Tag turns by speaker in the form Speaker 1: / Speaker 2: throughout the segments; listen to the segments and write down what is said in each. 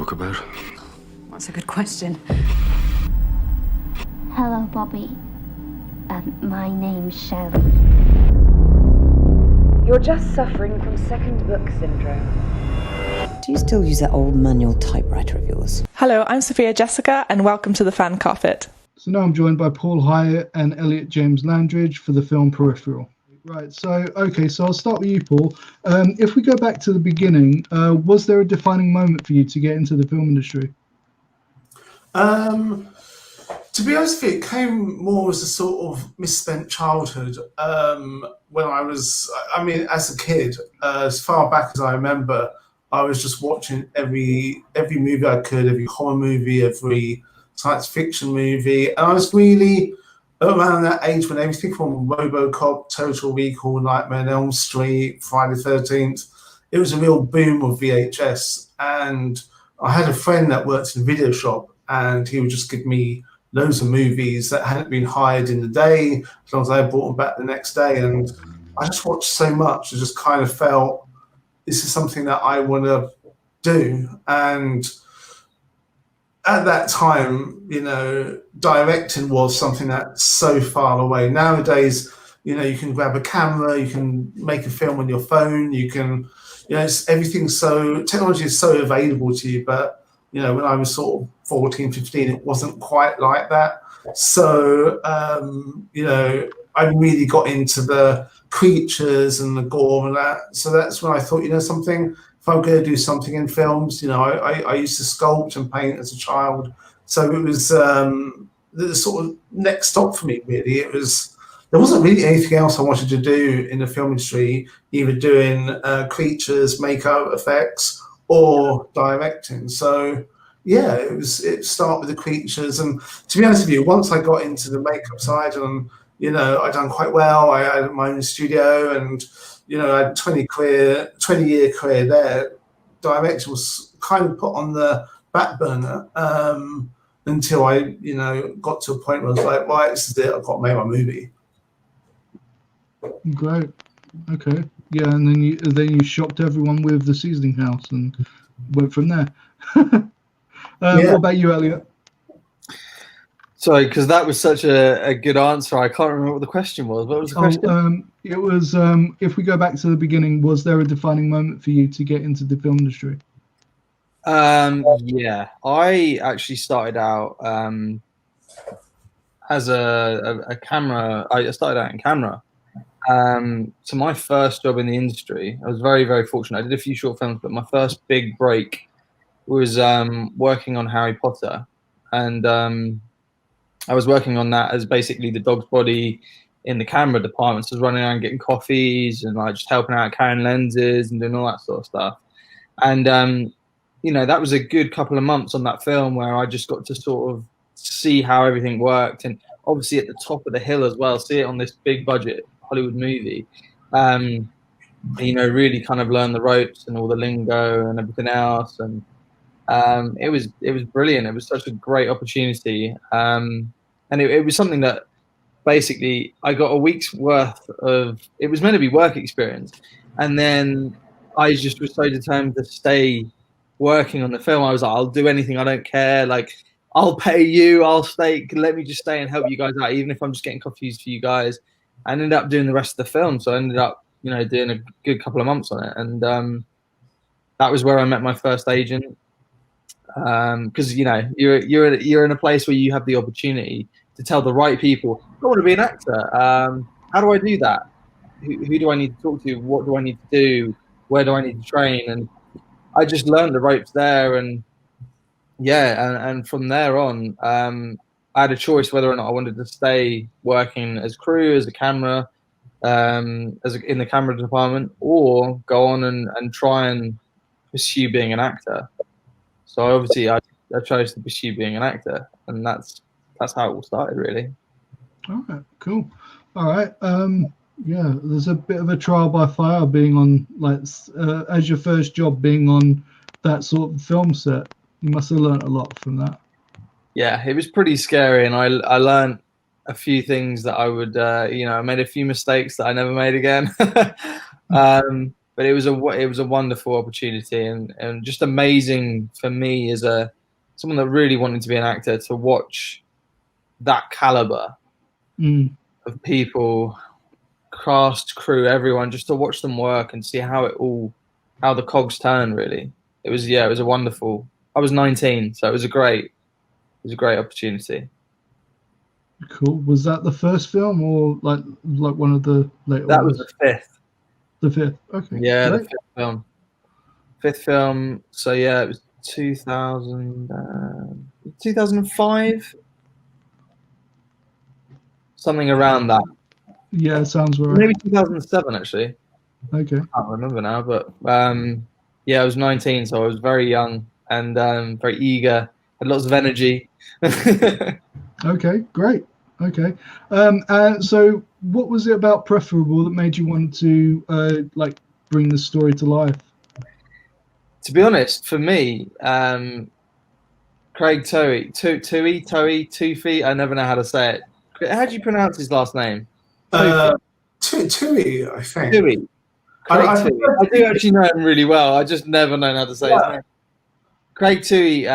Speaker 1: talk about?
Speaker 2: That's a good question.
Speaker 3: Hello, Bobbi. My name's Shelley.
Speaker 4: You're just suffering from second book syndrome.
Speaker 5: Do you still use that old manual typewriter of yours?
Speaker 6: Hello, I'm Sophia Jessica, and welcome to The Fan Carpet.
Speaker 7: So now I'm joined by Paul Hyett and Elliot James Langridge for the film Peripheral. Right, so I'll start with you, Paul. If we go back to the beginning, was there a defining moment for you to get into the film industry?
Speaker 8: To be honest with you, it came more as a sort of misspent childhood. When as a kid, as far back as I remember, I was just watching every movie I could, every horror movie, every science fiction movie, and I was really around that age when everything from RoboCop, Total Recall, Nightmare on Elm Street, Friday the 13th, it was a real boom of VHS. And I had a friend that worked in a video shop, and he would just give me loads of movies that hadn't been hired in the day, as long as I brought them back the next day. And I just watched so much, I just kind of felt this is something that I want to do. And at that time, directing was something that's so far away. Nowadays, you can grab a camera, you can make a film on your phone, you can, technology is so available to you. But, when I was sort of 14, 15, it wasn't quite like that. So, I really got into the creatures and the gore and that. So that's when I thought, something, if I'm going to do something in films, I used to sculpt and paint as a child. So it was the sort of next stop for me, really. There wasn't really anything else I wanted to do in the film industry, either doing creatures, makeup effects, or directing. So yeah, it started with the creatures. And to be honest with you, once I got into the makeup side and, I'd done quite well. I had my own studio and, I had a 20-year career there. Directing was kind of put on the back burner until I, got to a point where I was like, right, this is it. I've got to make my movie.
Speaker 7: Great. Okay. Yeah, and then you shocked everyone with The Seasoning House and went from there. What about you, Elliot?
Speaker 9: Sorry, because that was such a good answer. I can't remember what the question was. What was the question?
Speaker 7: It was, if we go back to the beginning, was there a defining moment for you to get into the film industry?
Speaker 9: Yeah, I actually started out as a camera. I started out in camera. So my first job in the industry, I was very, very fortunate. I did a few short films, but my first big break was working on Harry Potter. And I was working on that as basically the dog's body in the camera department. So I was running around getting coffees and like just helping out carrying lenses and doing all that sort of stuff. And, that was a good couple of months on that film where I just got to sort of see how everything worked. And obviously at the top of the hill as well, see it on this big budget Hollywood movie, really kind of learn the ropes and all the lingo and everything else. And it was brilliant. It was such a great opportunity. And it was something that basically I got a week's worth of, it was meant to be work experience. And then I just was so determined to stay working on the film. I was like, I'll do anything. I don't care. Like, I'll pay you. I'll stay. Let me just stay and help you guys out, even if I'm just getting coffees for you guys. I ended up doing the rest of the film. So I ended up, doing a good couple of months on it. And that was where I met my first agent. Because you're in a place where you have the opportunity to tell the right people, I want to be an actor. How do I do that? Who do I need to talk to? What do I need to do? Where do I need to train? And I just learned the ropes there. And and from there on, I had a choice whether or not I wanted to stay working as crew, as a camera, in the camera department, or go on and try and pursue being an actor. So obviously I chose to pursue being an actor, and that's how it all started, really.
Speaker 7: All right, cool. All right. There's a bit of a trial by fire being on, as your first job being on that sort of film set. You must have learned a lot from that.
Speaker 9: Yeah, it was pretty scary, and I learned a few things that I would, I made a few mistakes that I never made again. but it was a wonderful opportunity, and just amazing for me as someone that really wanted to be an actor to watch that caliber of people, cast, crew, everyone, just to watch them work and see how the cogs turn. Really, it was a wonderful. I was 19, so it was a great opportunity.
Speaker 7: Cool. Was that the first film, or like one of the later
Speaker 9: That
Speaker 7: ones?
Speaker 9: was the fifth.
Speaker 7: The fifth. Okay.
Speaker 9: Yeah,
Speaker 7: great.
Speaker 9: the fifth film. Fifth film. So yeah, it was 2005, something around that.
Speaker 7: Yeah, sounds right.
Speaker 9: Maybe 2007 actually.
Speaker 7: Okay.
Speaker 9: I can't remember now, but yeah, I was 19, so I was very young and very eager, had lots of energy.
Speaker 7: Okay, great. Okay. So what was it about Peripheral that made you want to like bring the story to life?
Speaker 9: To be honest, for me, Craig Toofy, I never know how to say it. How do you pronounce his last name?
Speaker 8: Tui, I think.
Speaker 9: Tui. Craig Tui. I do actually know him really well. I just never known how to say his name. Craig Tui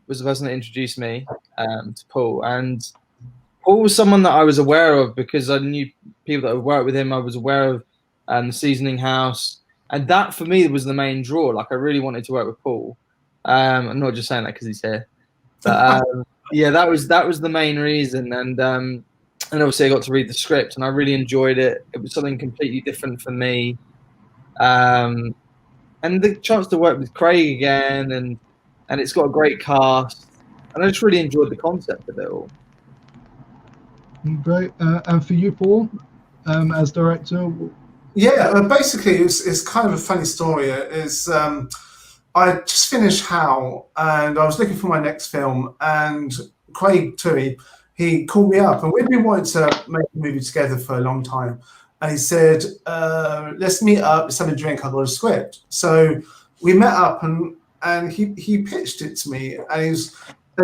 Speaker 9: was the person that introduced me to Paul, and Paul was someone that I was aware of because I knew people that had worked with him. I was aware of the Seasoning House, and that for me was the main draw. Like, I really wanted to work with Paul. I'm not just saying that because he's here, but yeah, that was the main reason. And obviously I got to read the script, and I really enjoyed it. It was something completely different for me, and the chance to work with Craig again, and it's got a great cast, and I just really enjoyed the concept of it all.
Speaker 7: Great. And for you, Paul, as director?
Speaker 8: Yeah, basically it's kind of a funny story. I just finished How, and I was looking for my next film, and Craig Tui, he called me up, and we've been wanting to make a movie together for a long time. And he said, let's meet up, let's have a drink, I've got a script. So we met up, and he pitched it to me, and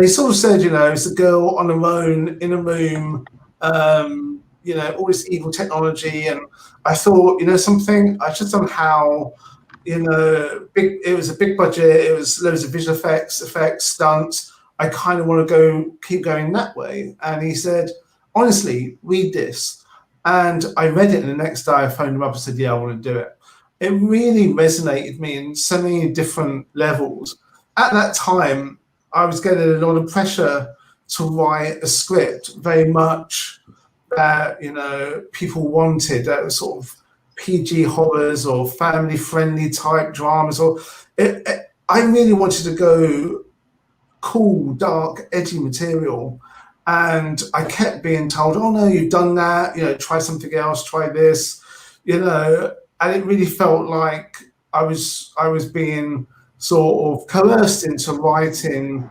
Speaker 8: he sort of said, it's a girl on her own in a room, all this evil technology. And I thought, something, I just done How, it was a big budget, it was loads of visual effects, stunts. I kind of want to keep going that way. And he said, honestly, read this. And I read it, and the next day I phoned him up and said, yeah, I want to do it. It really resonated with me in so many different levels. At that time, I was getting a lot of pressure to write a script, very much that, people wanted, that was sort of PG horrors or family-friendly type dramas. I really wanted to go cool, dark, edgy material. And I kept being told, oh no, you've done that, try something else, try this, and it really felt like I was being sort of coerced into writing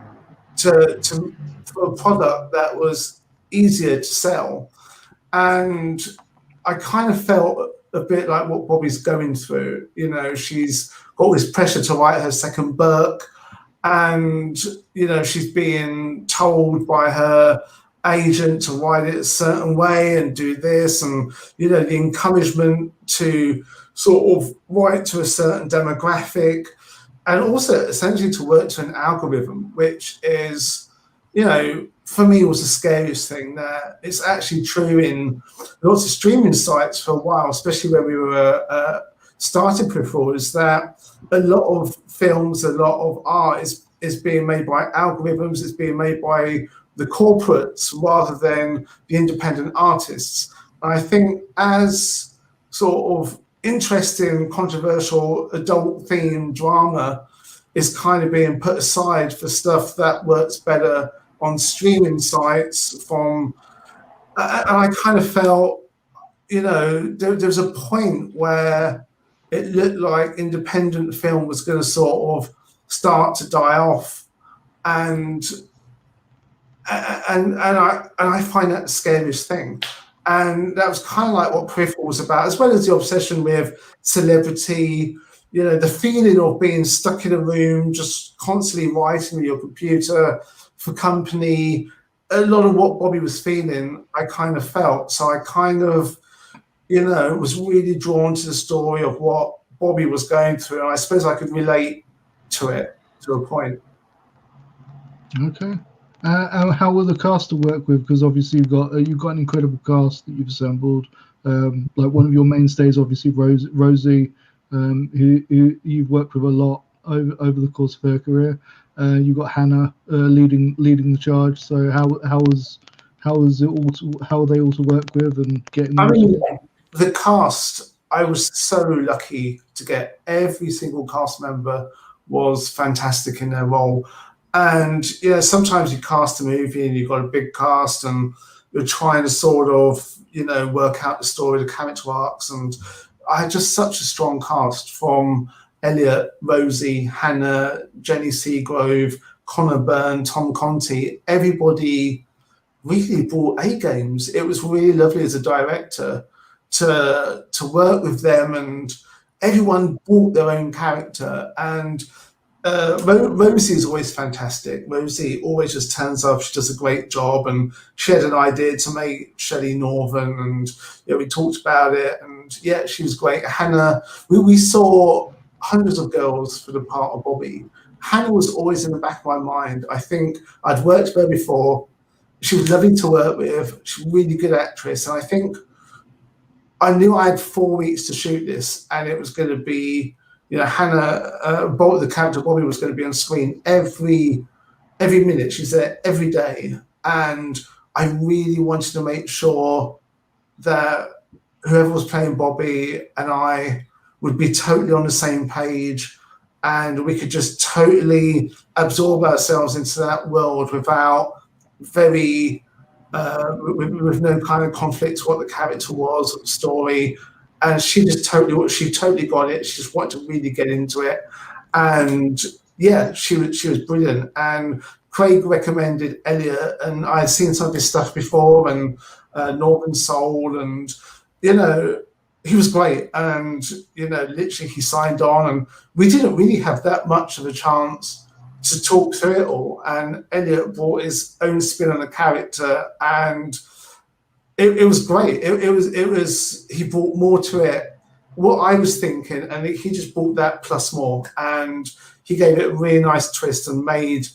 Speaker 8: for a product that was easier to sell. And I kind of felt a bit like what Bobbi's going through. She's got all this pressure to write her second book, and she's being told by her agent to write it a certain way and do this, and the encouragement to sort of write to a certain demographic, and also essentially to work to an algorithm, which is, for me was the scariest thing. That it's actually true in lots of streaming sites for a while, especially when we were starting Peripheral, is that a lot of films, a lot of art is being made by algorithms, it's being made by the corporates rather than the independent artists. And I think as sort of interesting, controversial, adult-themed drama is kind of being put aside for stuff that works better on streaming sites and I kind of felt, there was a point where it looked like independent film was going to sort of start to die off, and I find that the scariest thing. And that was kind of like what Peripheral was about, as well as the obsession with celebrity, the feeling of being stuck in a room, just constantly writing with your computer for company. A lot of what Bobbi was feeling, I kind of felt. So I kind of, was really drawn to the story of what Bobbi was going through, and I suppose I could relate to it to a point.
Speaker 7: Okay. How will the cast to work with? Because obviously you've got an incredible cast that you've assembled. Like one of your mainstays, obviously Rosie, who you've worked with a lot over the course of her career. You've got Hannah leading the charge. So how is it all? How are they all to work with and getting?
Speaker 8: I mean, the cast. I was so lucky to get every single cast member was fantastic in their role. And sometimes you cast a movie and you've got a big cast and you're trying to sort of work out the story, the character arcs, and I had just such a strong cast from Elliot, Rosie, Hannah, Jenny Seagrove, Connor Byrne, Tom Conti. Everybody really brought A games. It was really lovely as a director to work with them, and everyone brought their own character. And Rosie is always fantastic. Rosie always just turns up. She does a great job, and she had an idea to make Shelley Northern, and we talked about it, and she was great. Hannah, we saw hundreds of girls for the part of Bobbi. Hannah was always in the back of my mind. I think I'd worked with her before. She was lovely to work with. She's a really good actress, and I think I knew I had 4 weeks to shoot this, and it was going to be. Hannah, the character Bobbi, was going to be on screen every minute. She's there every day, and I really wanted to make sure that whoever was playing Bobbi and I would be totally on the same page, and we could just totally absorb ourselves into that world without with no kind of conflict what the character was or the story. And she totally got it. She just wanted to really get into it, and she was brilliant. And Craig recommended Elliot, and I had seen some of his stuff before, and Northern Soul, and he was great. And literally he signed on, and we didn't really have that much of a chance to talk through it all. And Elliot brought his own spin on the character, and it was great. It was he brought more to it, what I was thinking, and he just brought that plus more, and he gave it a really nice twist and made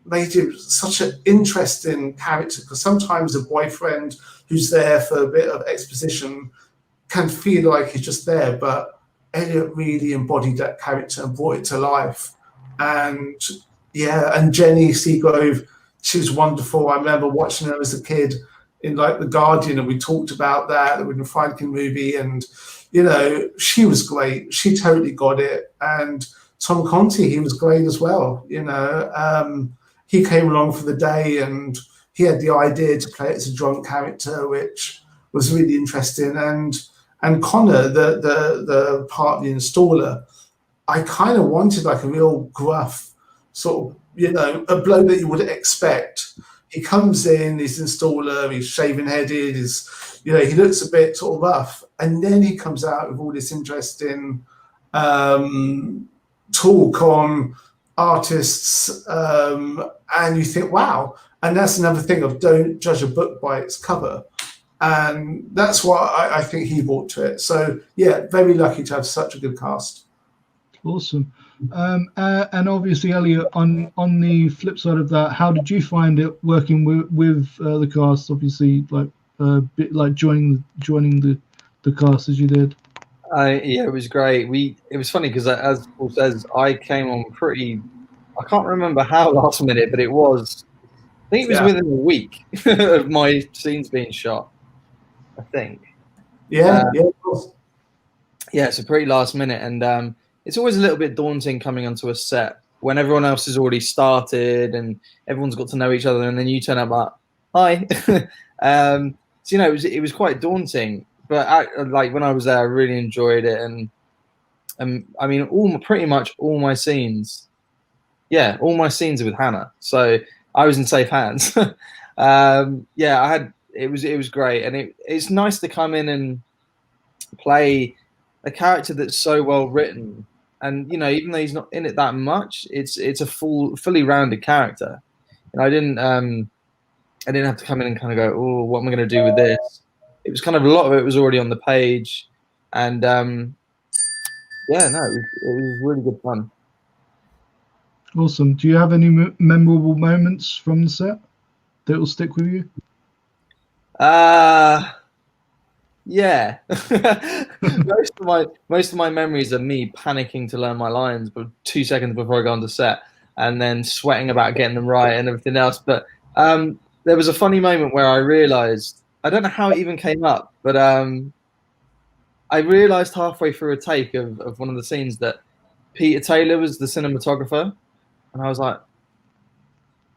Speaker 8: him such an interesting character. Because sometimes a boyfriend who's there for a bit of exposition can feel like he's just there, but Elliot really embodied that character and brought it to life. And and Jenny Seagrove, she was wonderful. I remember watching her as a kid in like The Guardian, and we talked about that with the Franken movie, and she was great. She totally got it. And Tom Conti, he was great as well. He came along for the day, and he had the idea to play it as a drunk character, which was really interesting. And Connor, the part of the installer, I kind of wanted like a real gruff sort of, a bloke that you wouldn't expect. He comes in, he's an installer, he's shaven-headed, he looks a bit sort of rough, and then he comes out with all this interesting talk on artists, and you think, wow. And that's another thing of don't judge a book by its cover, and that's what I think he brought to it. So very lucky to have such a good cast. Awesome. And obviously, Elliot, on the flip side of that, how did you find it working with the cast? Obviously, like joining the cast as you did.
Speaker 9: It was great. It was funny because, as Paul says, I came on I can't remember how last minute, but it was. I think it was within a week of my scenes being shot. I think. Of course. So pretty last minute, and it's always a little bit daunting coming onto a set when everyone else has already started and everyone's got to know each other, and then you turn up like, hi. So it was quite daunting. But when I was there, I really enjoyed it, and I mean, pretty much all my scenes are with Hannah, so I was in safe hands. It was great, and it's nice to come in and play a character that's so well written. And even though he's not in it that much, it's a fully rounded character. And I didn't have to come in and kind of go, oh, what am I going to do with this? It was kind of a lot of it was already on the page, and yeah, no, it was really good fun.
Speaker 7: Awesome. Do you have any memorable moments from the set that will stick with you?
Speaker 9: Yeah. most of my memories are me panicking to learn my lines, but 2 seconds before I go on the set, and then sweating about getting them right and everything else. But there was a funny moment where I realised, I don't know how it even came up, but I realised halfway through a take of one of the scenes that Peter Taylor was the cinematographer, and I was like,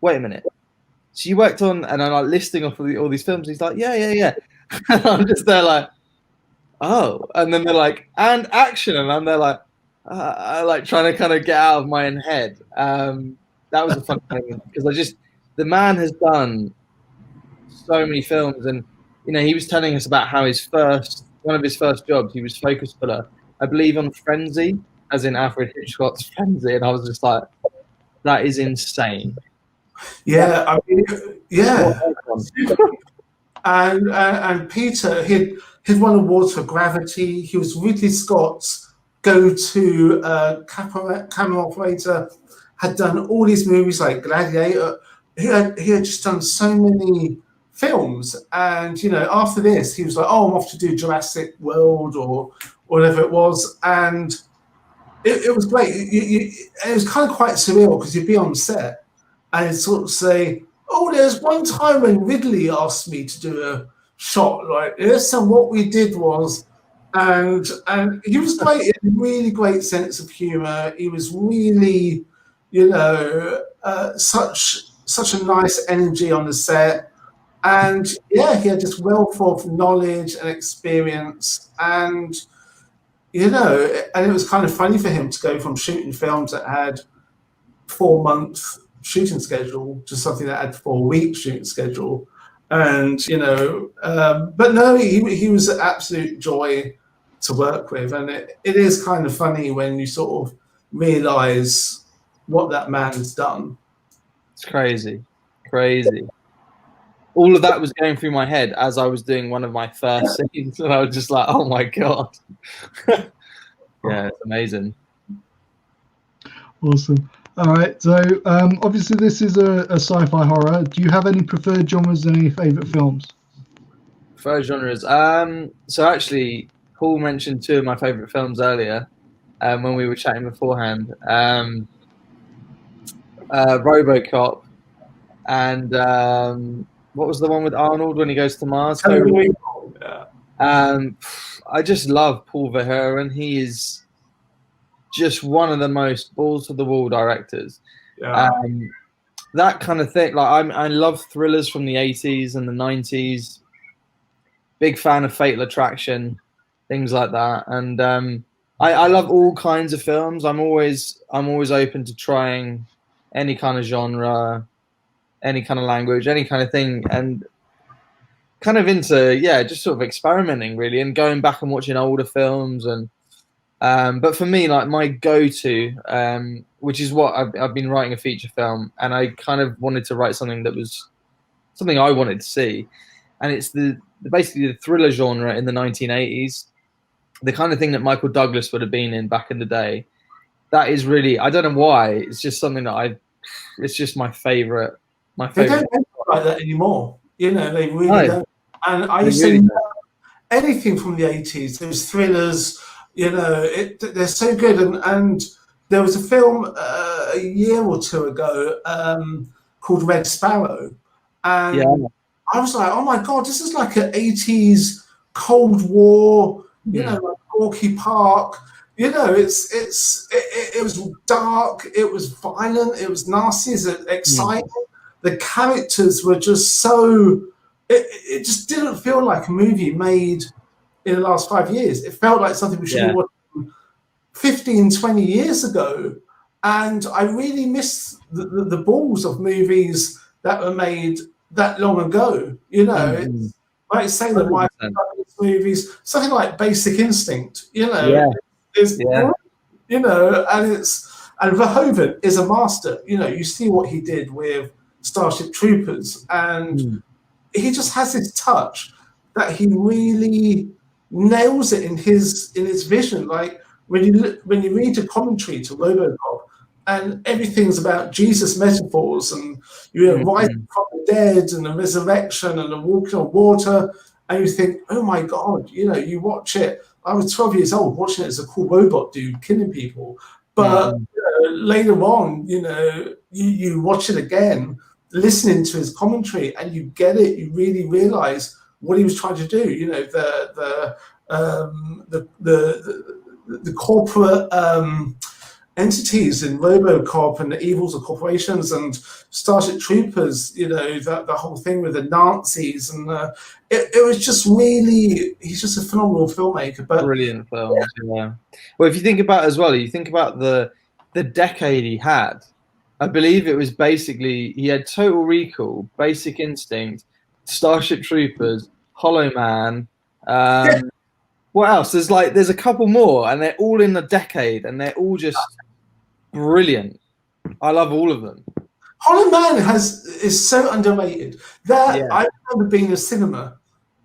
Speaker 9: wait a minute. So you worked on, and I'm like listing off all these films. He's like, yeah. And I'm just there like, oh. And then they're like, and action. And I'm there like trying to kind of get out of my own head. That was a fun thing because the man has done so many films. And, he was telling us about how one of his first jobs, he was focus puller, I believe on Frenzy, as in Alfred Hitchcock's Frenzy. And I was just like, that is insane.
Speaker 8: Yeah, I mean, yeah. And Peter, he'd won awards for Gravity. He was Ridley Scott's go-to camera operator. Had done all these movies like Gladiator. He had just done so many films. And after this, he was like, "Oh, I'm off to do Jurassic World or whatever it was." And it was great. It was kind of quite surreal because you'd be on set and it'd sort of say, "Oh, there's one time when Ridley asked me to do a shot like this, and what we did was," and he was great. He had a really great sense of humor. He was really, such a nice energy on the set, and yeah, he had this wealth of knowledge and experience, and and it was kind of funny for him to go from shooting films that had 4-month shooting schedule to something that had 4-week shooting schedule, and but no, he was an absolute joy to work with, and it is kind of funny when you sort of realize what that man's done.
Speaker 9: It's crazy. All of that was going through my head as I was doing one of my first scenes, and I was just like, oh my god. Yeah, it's amazing.
Speaker 7: Awesome. All right, so obviously this is a sci-fi horror. Do you have any preferred genres and any favorite films?
Speaker 9: Preferred genres. So actually, Paul mentioned 2 of my favorite films earlier when we were chatting beforehand. RoboCop and what was the one with Arnold when he goes to Mars?
Speaker 8: Yeah.
Speaker 9: I just love Paul Verhoeven. He is just one of the most balls to the wall directors.
Speaker 8: Yeah.
Speaker 9: That kind of thing. Like I love thrillers from the 80s and the 90s. Big fan of Fatal Attraction, things like that. And I love all kinds of films. I'm always open to trying any kind of genre, any kind of language, any kind of thing, and kind of into just sort of experimenting really and going back and watching older films. And but for me, like my go-to, which is what I've been writing a feature film, and I kind of wanted to write something that was something I wanted to see, and it's basically the thriller genre in the 1980s, the kind of thing that Michael Douglas would have been in back in the day. That is really, I don't know why, it's just something that it's just my favorite.
Speaker 8: They don't make it like that anymore. They really don't. And I used to love anything from the 80s. Those thrillers, they're so good. And there was a film a year or 2 ago called Red Sparrow. And I was like, oh my God, this is like an 80s Cold War, like Gorky Park. It was dark, it was violent, it was nasty, it was exciting. The characters were just so, it just didn't feel like a movie made in the last 5 years. It felt like something we should have watched 15, 20 years ago. And I really miss the balls of movies that were made that long ago. It's like saying that my movies, something like Basic Instinct, is and Verhoeven is a master. You see what he did with Starship Troopers, and he just has this touch that he really nails it in his vision. Like when you read the commentary to RoboCop, and everything's about Jesus metaphors and rising from the dead and the resurrection and the walking on water, and you think, oh my God, you watch it. I was 12 years old watching it as a cool robot dude killing people, but later on, you watch it again, listening to his commentary, and you get it. You really realize what he was trying to do. The corporate entities in RoboCop and the evils of corporations and Starship Troopers. The whole thing with the Nazis, and it was just really. He's just a phenomenal filmmaker. But
Speaker 9: brilliant film. Yeah. Well, if you think about it as well, you think about the decade he had. I believe it was basically he had Total Recall, Basic Instinct, Starship Troopers, Hollow Man. What else? There's a couple more, and they're all in the decade, and they're all just brilliant. I love all of them.
Speaker 8: Hollow Man is so underrated. I remember being in the cinema,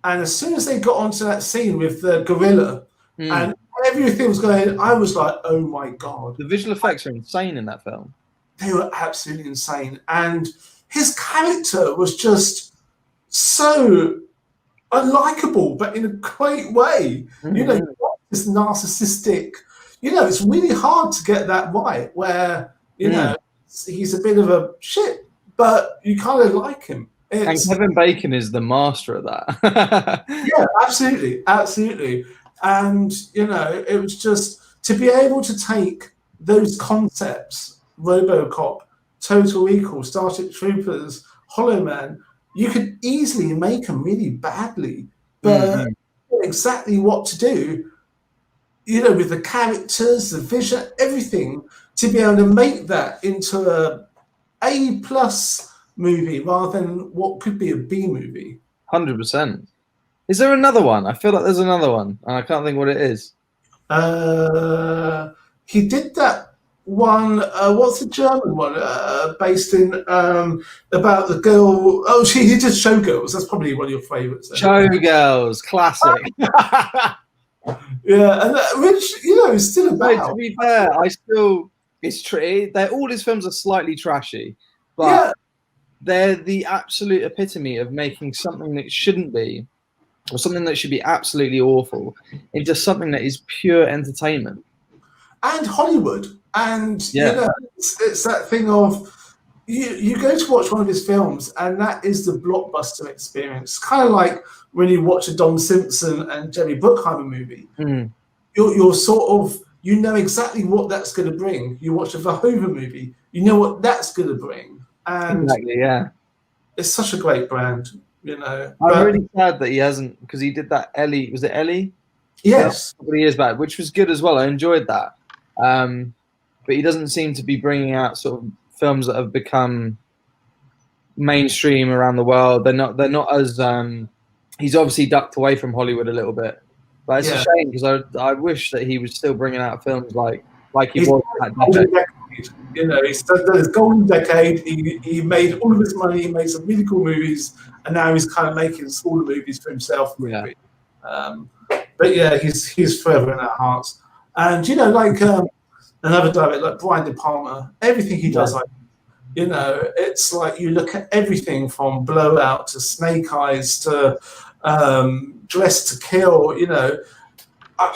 Speaker 8: and as soon as they got onto that scene with the gorilla and everything was going, I was like, oh my God.
Speaker 9: The visual effects are insane in that film.
Speaker 8: They were absolutely insane. And his character was just so unlikable, but in a great way. This narcissistic, it's really hard to get that right, where, he's a bit of a shit, but you kind of like him.
Speaker 9: And Kevin Bacon is the master of that.
Speaker 8: Yeah, absolutely. Absolutely. And, it was just to be able to take those concepts, RoboCop, Total Recall, Starship Troopers, Hollow Man, you could easily make them really badly, but exactly what to do, with the characters, the vision, everything, to be able to make that into a A+ movie rather than what could be a B movie.
Speaker 9: 100%. Is there another one? I feel like there's another one, and I can't think what it is.
Speaker 8: He did that one. What's the German one? Based in about the girl. Oh, he did Showgirls. That's probably one of your favourites.
Speaker 9: Showgirls, classic.
Speaker 8: Yeah, and which is still about.
Speaker 9: No, to be fair, it's true. All his films are slightly trashy, but they're the absolute epitome of making something that shouldn't be, or something that should be absolutely awful, into something that is pure entertainment.
Speaker 8: And Hollywood, and it's that thing of you go to watch one of his films, and that is the blockbuster experience. Kind of like when you watch a Don Simpson and Jerry Bruckheimer movie. You're sort of exactly what that's going to bring. You watch a Verhoeven movie, you know what that's going to bring, and
Speaker 9: exactly,
Speaker 8: it's such a great brand.
Speaker 9: I'm really sad that he hasn't, because he did that Ellie. Was it Ellie?
Speaker 8: Yes,
Speaker 9: a couple of years back, which was good as well. I enjoyed that. But he doesn't seem to be bringing out sort of films that have become mainstream around the world. They're not as he's obviously ducked away from Hollywood a little bit, but it's a shame, because I wish that he was still bringing out films like he was at that decade.
Speaker 8: He's done his golden decade. He made all of his money. He made some really cool movies, and now he's kind of making smaller movies for himself. Maybe. But yeah, he's forever in our hearts. And another director like Brian De Palma, everything he does, it's like you look at everything from Blowout to Snake Eyes to Dressed to Kill. I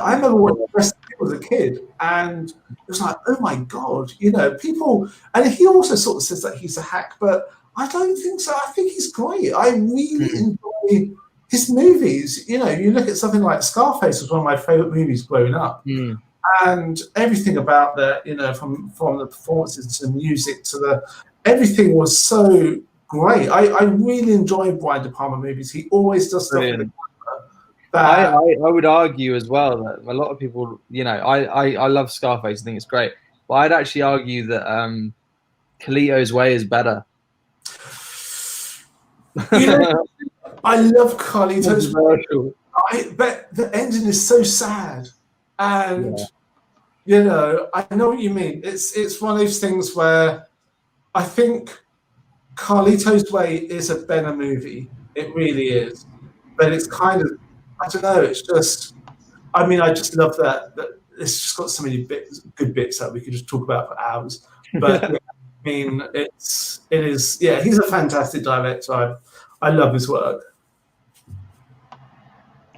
Speaker 8: remember watching Dressed to Kill as a kid, and it was like, oh my God, people. And he also sort of says that he's a hack, but I don't think so. I think he's great. I really enjoy his movies. You look at something like Scarface was one of my favorite movies growing up, and everything about that, from the performances to the music to everything was so great. I really enjoy Brian De Palma movies. He always does stuff with the camera.
Speaker 9: I would argue as well that a lot of people, I love Scarface. I think it's great, but I'd actually argue that Carlito's Way is better.
Speaker 8: I love Carlito's Way, but the ending is so sad, and I know what you mean. It's one of those things where I think Carlito's Way is a better movie. It really is, but it's kind of, I don't know. It's just I mean, I just love that it's just got so many good bits that we could just talk about for hours. But yeah, I mean, it is. Yeah, he's a fantastic director. I love his work.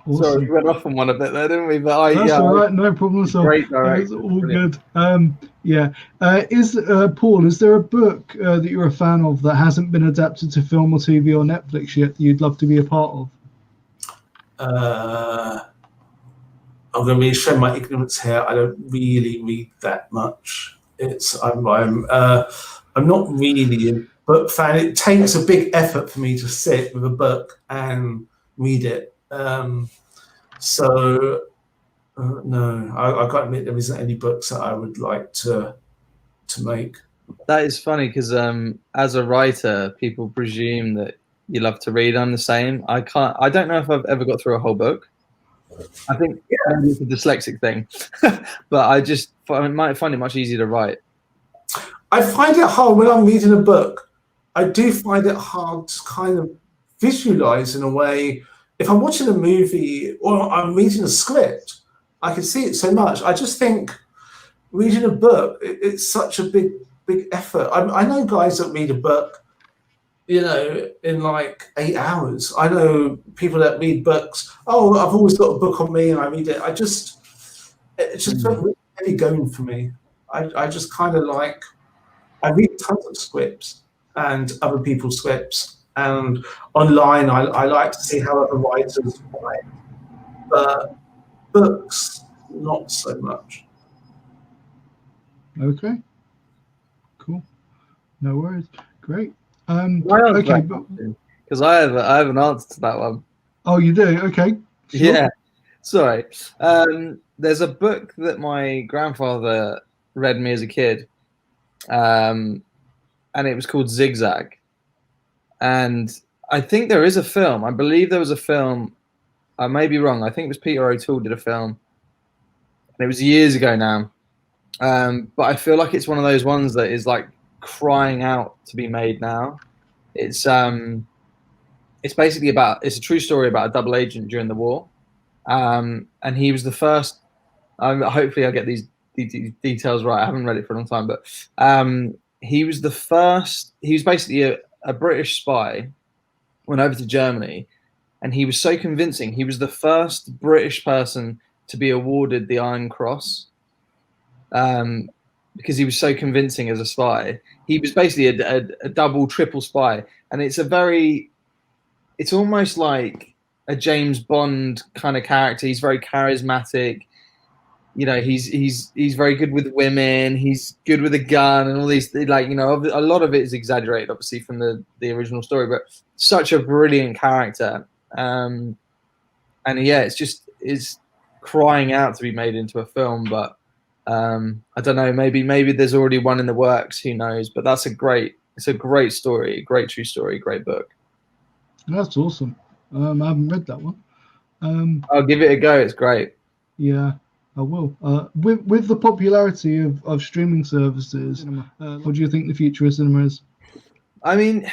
Speaker 7: Awesome.
Speaker 9: Sorry, we went off on one a bit there, didn't we? But
Speaker 7: That's all right, no problem at all.
Speaker 9: Great director.
Speaker 7: It's all
Speaker 9: Brilliant.
Speaker 7: good. Paul, is there a book that you're a fan of that hasn't been adapted to film or TV or Netflix yet that you'd love to be a part of?
Speaker 8: I'm going to really show my ignorance here. I don't really read that much. I'm not really a book fan. It takes a big effort for me to sit with a book and read it. No, I can't admit there isn't any books that I would like to make.
Speaker 9: That is funny because as a writer, people presume that you love to read. I'm the same. I don't know if I've ever got through a whole book. I think maybe it's a dyslexic thing, but I might find it much easier to write.
Speaker 8: I find it hard when I'm reading a book. I do find it hard to kind of visualize in a way. If I'm watching a movie or I'm reading a script, I can see it so much. I just think reading a book, it's such a big effort. I know guys that read a book, in like 8 hours. I know people that read books. Oh, I've always got a book on me and I read it. It's just not really going for me. I just kind of I read tons of scripts and other people's scripts, and online I like to see how other writers write, but books not so much.
Speaker 7: Okay, cool, no worries, great.
Speaker 9: Okay, because I have an answer to that one.
Speaker 7: Oh, you do? Okay. Sure.
Speaker 9: Yeah, sorry. There's a book that my grandfather read me as a kid, and it was called Zigzag. And I think there is a film. I believe there was a film. I may be wrong. I think it was Peter O'Toole did a film, and it was years ago now. But I feel like it's one of those ones that is like crying out to be made now. It's basically it's a true story about a double agent during the war, and he was the first. Hopefully, I'll get these details right. I haven't read it for a long time, but he was the first. He was basically a British spy, went over to Germany, and he was so convincing. He was the first British person to be awarded the Iron Cross, because he was so convincing as a spy. He was basically a double, triple spy, and it's almost like a James Bond kind of character. He's very charismatic. He's very good with women. He's good with a gun and all these. A lot of it is exaggerated, obviously, from the original story, but such a brilliant character. And yeah, it's crying out to be made into a film, but I don't know. Maybe there's already one in the works. Who knows? But it's a great story, great true story, great book.
Speaker 7: That's awesome. I haven't read that one.
Speaker 9: I'll give it a go. It's great.
Speaker 7: Yeah, I will. With the popularity of streaming services, what do you think the future of cinema is?
Speaker 9: I mean,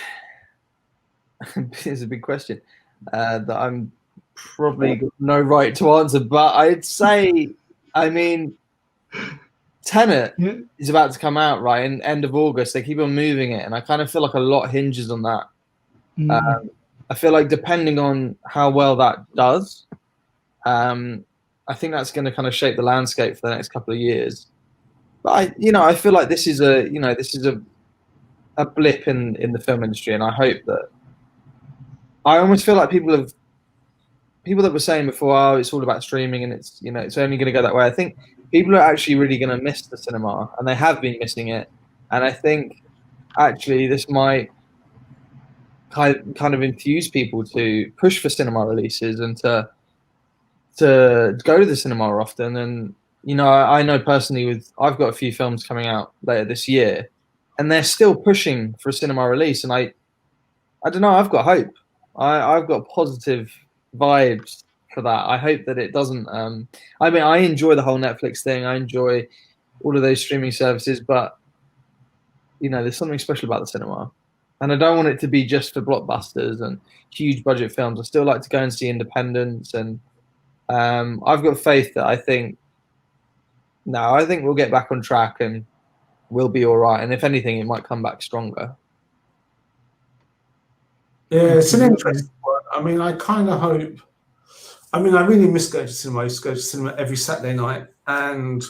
Speaker 9: it's a big question that I'm probably got no right to answer, but I'd say, Tenet is about to come out, right, in end of August. They keep on moving it, and I kind of feel like a lot hinges on that. I feel like depending on how well that does, I think that's going to kind of shape the landscape for the next couple of years. But I feel like this is a blip in the film industry, and I hope that. I almost feel like people that were saying before, oh, it's all about streaming and it's only going to go that way. I think people are actually really going to miss the cinema, and they have been missing it. And I think actually this might kind of infuse people to push for cinema releases and to go to the cinema often. And I know personally, I've got a few films coming out later this year, and they're still pushing for a cinema release. And I don't know. I've got hope. I've got positive vibes for that. I hope that it doesn't. I enjoy the whole Netflix thing. I enjoy all of those streaming services, but there's something special about the cinema, and I don't want it to be just for blockbusters and huge budget films. I still like to go and see independents and I've got faith that I think we'll get back on track and we'll be all right. And if anything, it might come back stronger.
Speaker 8: Yeah, it's an interesting one. I mean, I kind of hope. I mean, I really miss going to cinema. I used to go to cinema every Saturday night, and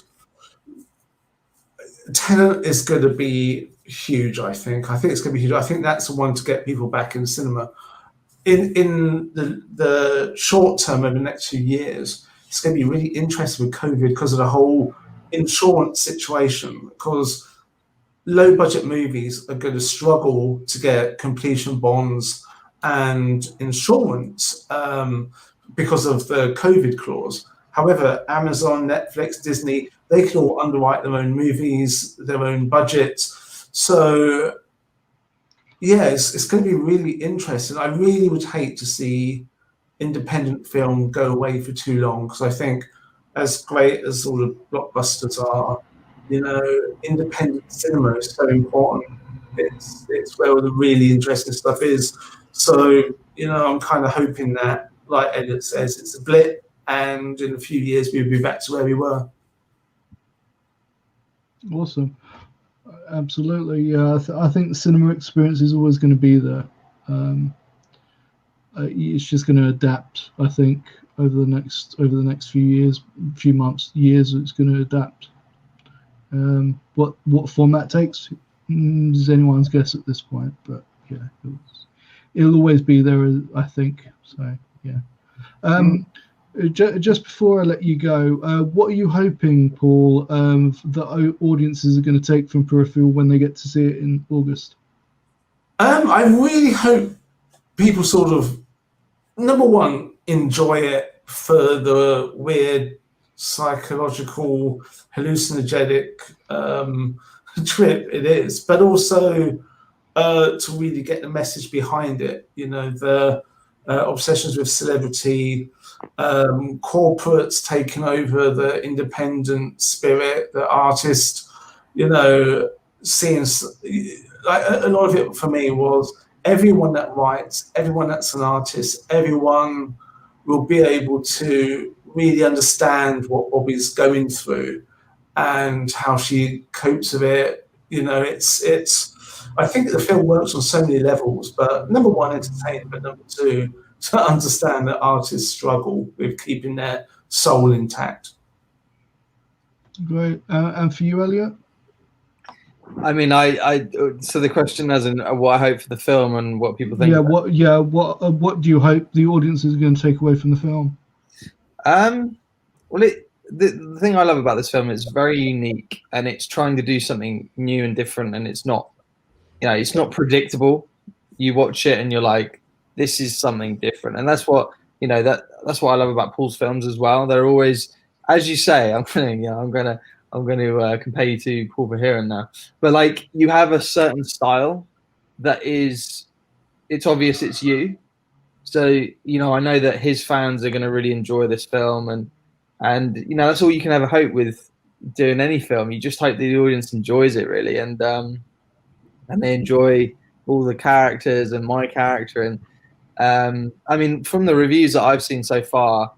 Speaker 8: Tenet is going to be huge. I think it's going to be huge. I think that's the one to get people back in cinema. In the short term, over the next few years, it's going to be really interesting with COVID because of the whole insurance situation. Because low budget movies are going to struggle to get completion bonds and insurance because of the COVID clause. However, Amazon, Netflix, Disney, they can all underwrite their own movies, their own budgets. So, yeah, it's going to be really interesting. I really would hate to see independent film go away for too long, because I think as great as all the blockbusters are, independent cinema is so important. It's where all the really interesting stuff is. So, I'm kind of hoping that, like Elliot says, it's a blip, and in a few years we'll be back to where we were.
Speaker 7: Awesome. Absolutely. Yeah, I think the cinema experience is always going to be there. It's just going to adapt. I think over the next few years, few months, years, it's going to adapt. What format takes is anyone's guess at this point, but yeah, it'll always be there, I think. So yeah. Just before I let you go, what are you hoping, Paul, that audiences are going to take from Peripheral when they get to see it in August?
Speaker 8: I really hope people sort of, number one, enjoy it for the weird psychological hallucinogenic trip it is, but also to really get the message behind it. The obsessions with celebrity, corporates taking over the independent spirit, the artist, seeing like a lot of it for me was everyone that writes, everyone that's an artist, everyone will be able to really understand what Bobbi's going through and how she copes with it. I think the film works on so many levels, but number one, entertain, but number two, to understand that artists struggle with keeping their soul intact.
Speaker 7: Great. And for you, Elliot?
Speaker 9: I mean, so the question as in what I hope for the film and what people think.
Speaker 7: What do you hope the audience is going to take away from the film?
Speaker 9: Well, the thing I love about this film is very unique, and it's trying to do something new and different, and it's not, it's not predictable. You watch it and you're like, this is something different, and that's what that's what I love about Paul's films as well. They're always, as you say, I'm going to compare you to Paul Verhoeven now, but like you have a certain style that is, it's obvious it's you. So I know that his fans are going to really enjoy this film, and that's all you can ever hope with doing any film. You just hope the audience enjoys it really, and they enjoy all the characters and my character. And I mean, from the reviews that I've seen so far,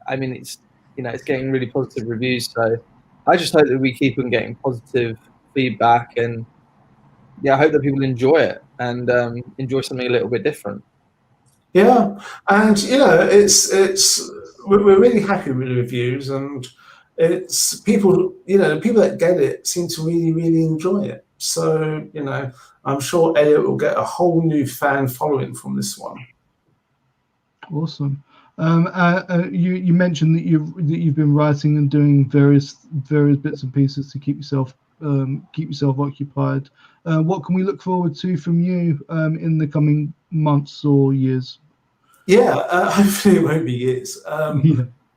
Speaker 9: I mean, it's getting really positive reviews. So I just hope that we keep on getting positive feedback, and I hope that people enjoy it and enjoy something a little bit different.
Speaker 8: Yeah, and we're really happy with the reviews, and it's people people that get it seem to really, really enjoy it. So I'm sure Elliot will get a whole new fan following from this one.
Speaker 7: Awesome. You mentioned that you've been writing and doing various bits and pieces to keep yourself occupied. What can we look forward to from you in the coming months or years?
Speaker 8: Yeah, hopefully it won't be years.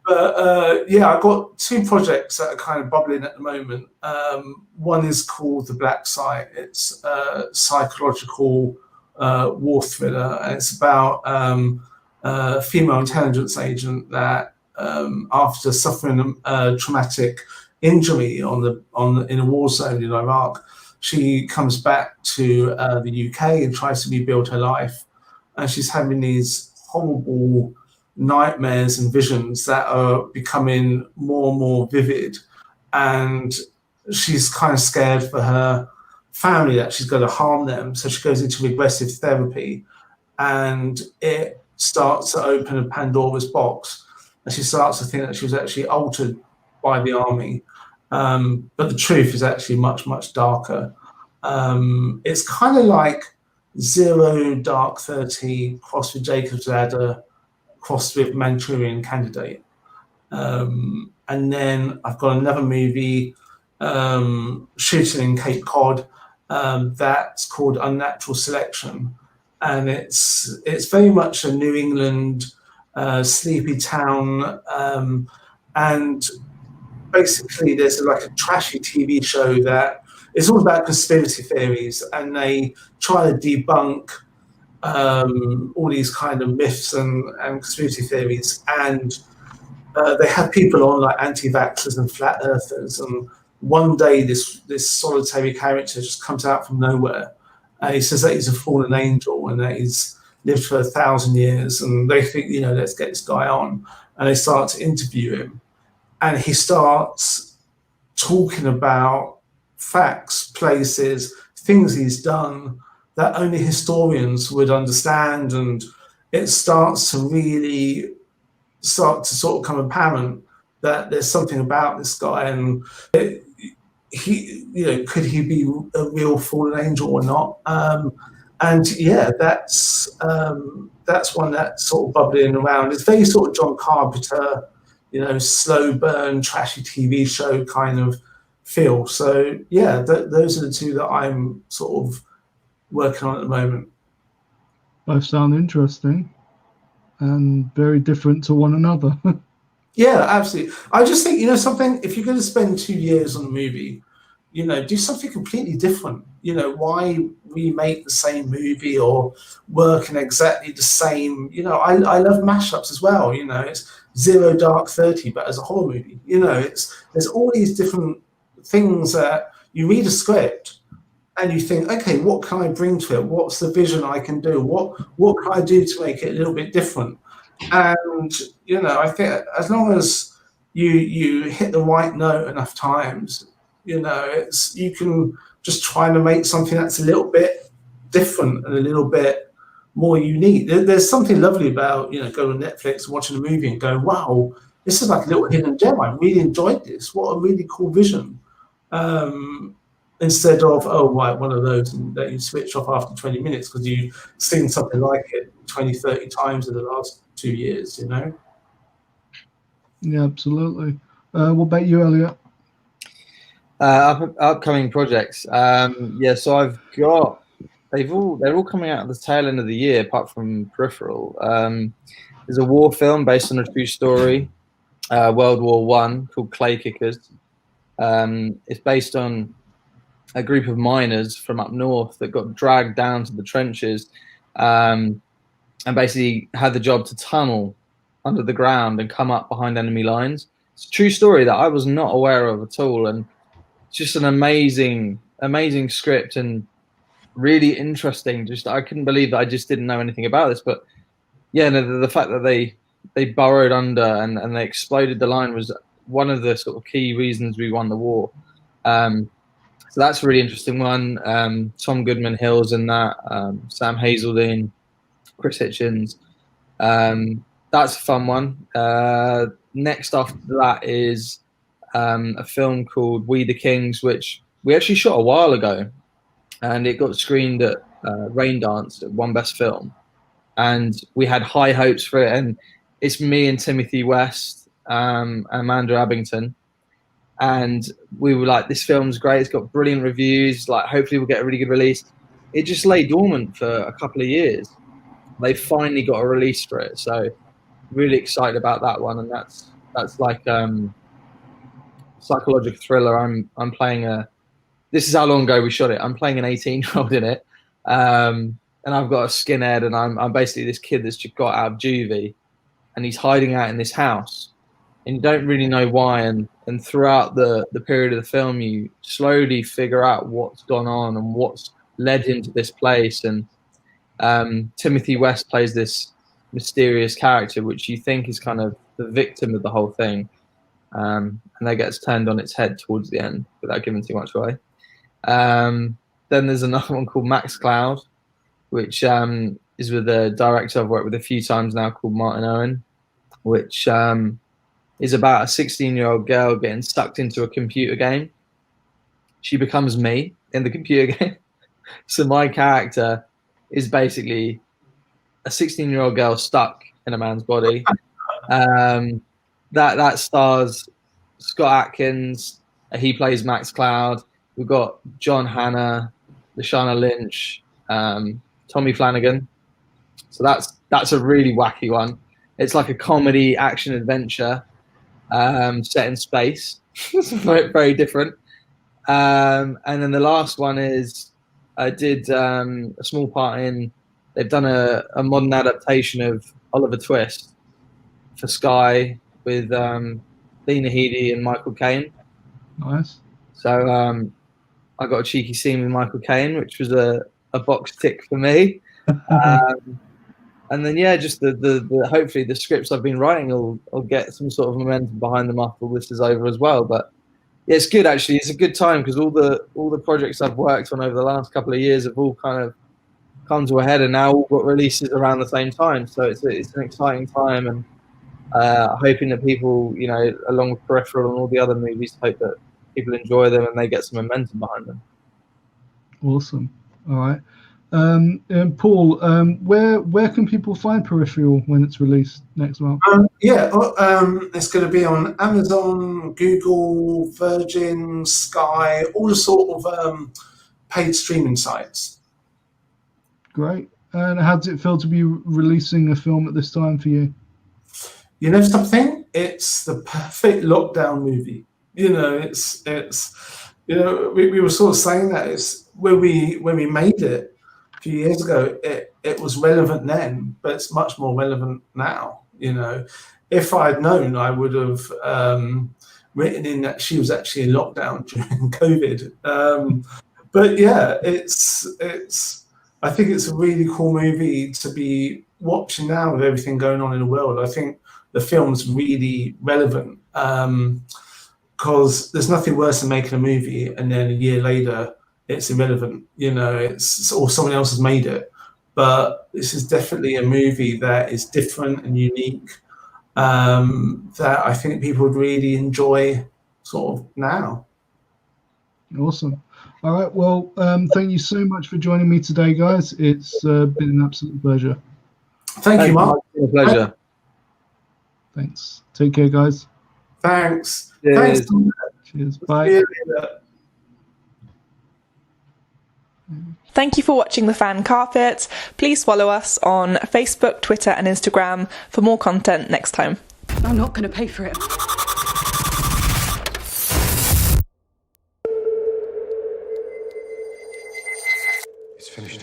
Speaker 8: But I've got two projects that are kind of bubbling at the moment. One is called The Black Site. It's a psychological war thriller, and it's about a female intelligence agent that, after suffering a traumatic injury in a war zone in Iraq, she comes back to the UK and tries to rebuild her life, and she's having these horrible nightmares and visions that are becoming more and more vivid, and she's kind of scared for her family that she's going to harm them, so she goes into regressive therapy, and it starts to open a Pandora's box, and she starts to think that she was actually altered by the army, but the truth is actually much, much darker. It's kind of like Zero Dark 30 crossed with Jacob's Ladder crossed with Manchurian Candidate. And then I've got another movie, shooting in Cape Cod, that's called Unnatural Selection, and it's very much a New England sleepy town, and basically there's like a trashy TV show that is all about conspiracy theories, and they try to debunk all these kind of myths and conspiracy theories, and they have people on like anti-vaxxers and flat earthers, and one day this solitary character just comes out from nowhere, and he says that he's a fallen angel and that he's lived for 1,000 years, and they think, let's get this guy on, and they start to interview him, and he starts talking about facts, places, things he's done that only historians would understand, and it starts to really sort of come apparent that there's something about this guy, and could he be a real fallen angel or not? And yeah, that's one that's sort of bubbling around. It's very sort of John Carpenter, slow burn, trashy TV show kind of feel. So yeah, those are the two that I'm sort of working on at the moment.
Speaker 7: Both sound interesting and very different to one another.
Speaker 8: Yeah, absolutely. I just think, something, if you're going to spend 2 years on a movie, do something completely different. Why remake the same movie or work in exactly the same, I love mashups as well. It's Zero Dark 30, but as a horror movie. There's all these different things that you read a script and you think, okay, what can I bring to it? What's the vision I can do? What can I do to make it a little bit different? And I think as long as you hit the right note enough times, you can just try to make something that's a little bit different and a little bit more unique. There's something lovely about going on Netflix and watching a movie and going, wow, this is like a little hidden gem. I really enjoyed this. What a really cool vision. Instead of, oh, right, one of those that you switch off after 20 minutes because you've seen something like it 20, 30 times in the last 2 years,
Speaker 7: Yeah, absolutely. What about you, Elliot?
Speaker 9: Upcoming projects. So I've got, they're all coming out at the tail end of the year, apart from Peripheral. There's a war film based on a true story, World War One, called Clay Kickers. It's based on a group of miners from up north that got dragged down to the trenches, and basically had the job to tunnel under the ground and come up behind enemy lines. It's a true story that I was not aware of at all, and it's just an amazing script and really interesting. Just I couldn't believe that I just didn't know anything about this, but yeah, the fact that they burrowed under and they exploded the line was one of the sort of key reasons we won the war. So that's a really interesting one. Tom Goodman Hill's in that, Sam Hazeldine, Chris Hitchens. That's a fun one. Next after that is a film called We the Kings, which we actually shot a while ago, and it got screened at Raindance, it won Best Film, and we had high hopes for it. And it's me and Timothy West, Amanda Abington, and we were like, this film's great, it's got brilliant reviews, like hopefully we'll get a really good release. It just lay dormant for a couple of years. They finally got a release for it, so really excited about that one. And that's like psychological thriller. I'm playing this is how long ago we shot it. I'm playing an 18-year-old in it, and I've got a skinhead, and I'm basically this kid that's just got out of juvie, and he's hiding out in this house, and you don't really know why. And throughout the period of the film, you slowly figure out what's gone on and what's led him to this place. And Timothy West plays this mysterious character, which you think is kind of the victim of the whole thing, and that gets turned on its head towards the end without giving too much away. Then there's another one called Max Cloud, which is with a director I've worked with a few times now called Martin Owen, which is about a 16-year-old girl getting sucked into a computer game. She becomes me in the computer game. So my character is basically a 16-year-old girl stuck in a man's body. That stars Scott Adkins. He plays Max Cloud. We've got John Hannah, Lashana Lynch, Tommy Flanagan. So that's a really wacky one. It's like a comedy action adventure set in space. It's very, very different. And then the last one is I did a small part in. They've done a modern adaptation of Oliver Twist for Sky with Lena Headey and Michael Caine.
Speaker 7: Nice.
Speaker 9: So I got a cheeky scene with Michael Caine, which was a box tick for me. And then just the hopefully the scripts I've been writing will get some sort of momentum behind them after all this is over as well. But yeah, it's good actually. It's a good time because all the projects I've worked on over the last couple of years have all kind of come to a head and now all got releases around the same time. So it's an exciting time, and hoping that people, along with Peripheral and all the other movies, hope that people enjoy them and they get some momentum behind them.
Speaker 7: Awesome. All right. And Paul, where can people find Peripheral when it's released next month?
Speaker 8: It's going to be on Amazon, Google, Virgin, Sky, all the sort of paid streaming sites.
Speaker 7: Great. And how does it feel to be releasing a film at this time for you?
Speaker 8: You know something? It's the perfect lockdown movie. We were sort of saying that it's when we made it a few years ago, it was relevant then, but it's much more relevant now. If I'd known, I would have written in that she was actually in lockdown during COVID. But yeah, I think it's a really cool movie to be watching now with everything going on in the world. I think the film's really relevant because there's nothing worse than making a movie and then a year later it's irrelevant, or someone else has made it. But this is definitely a movie that is different and unique, that I think people would really enjoy sort of now.
Speaker 7: Awesome. All right. Well, thank you so much for joining me today, guys. It's been an absolute pleasure.
Speaker 8: Thank you, Marc.
Speaker 9: It's been a pleasure.
Speaker 7: Thanks. Take care, guys.
Speaker 8: Thanks.
Speaker 9: Cheers.
Speaker 8: Thanks.
Speaker 7: Cheers. Bye.
Speaker 6: Thank you for watching The Fan Carpet. Please follow us on Facebook, Twitter and Instagram for more content next time.
Speaker 2: I'm not going to pay for it.
Speaker 1: It's finished.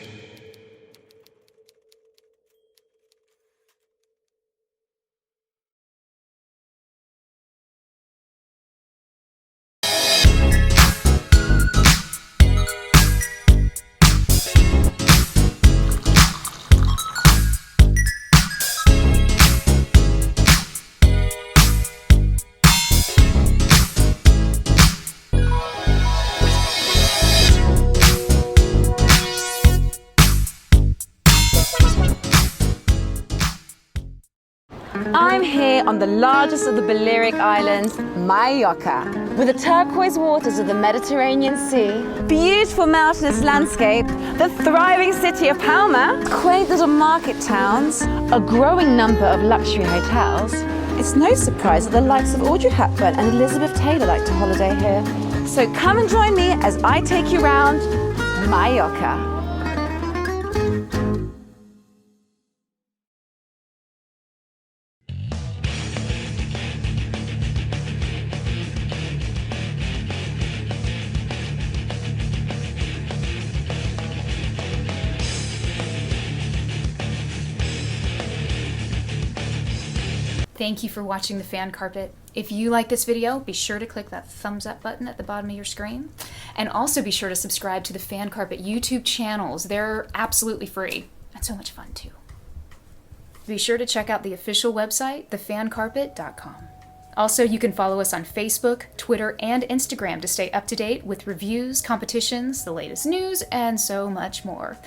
Speaker 10: I'm here on the largest of the Balearic Islands, Mallorca, with the turquoise waters of the Mediterranean Sea, beautiful mountainous landscape, the thriving city of Palma, quaint little market towns, a growing number of luxury hotels. It's no surprise that the likes of Audrey Hepburn and Elizabeth Taylor like to holiday here. So come and join me as I take you round Mallorca.
Speaker 2: Thank you for watching The Fan Carpet. If you like this video, be sure to click that thumbs up button at the bottom of your screen. And also be sure to subscribe to the Fan Carpet YouTube channels. They're absolutely free and so much fun too. Be sure to check out the official website, thefancarpet.com. Also, you can follow us on Facebook, Twitter, and Instagram to stay up to date with reviews, competitions, the latest news, and so much more.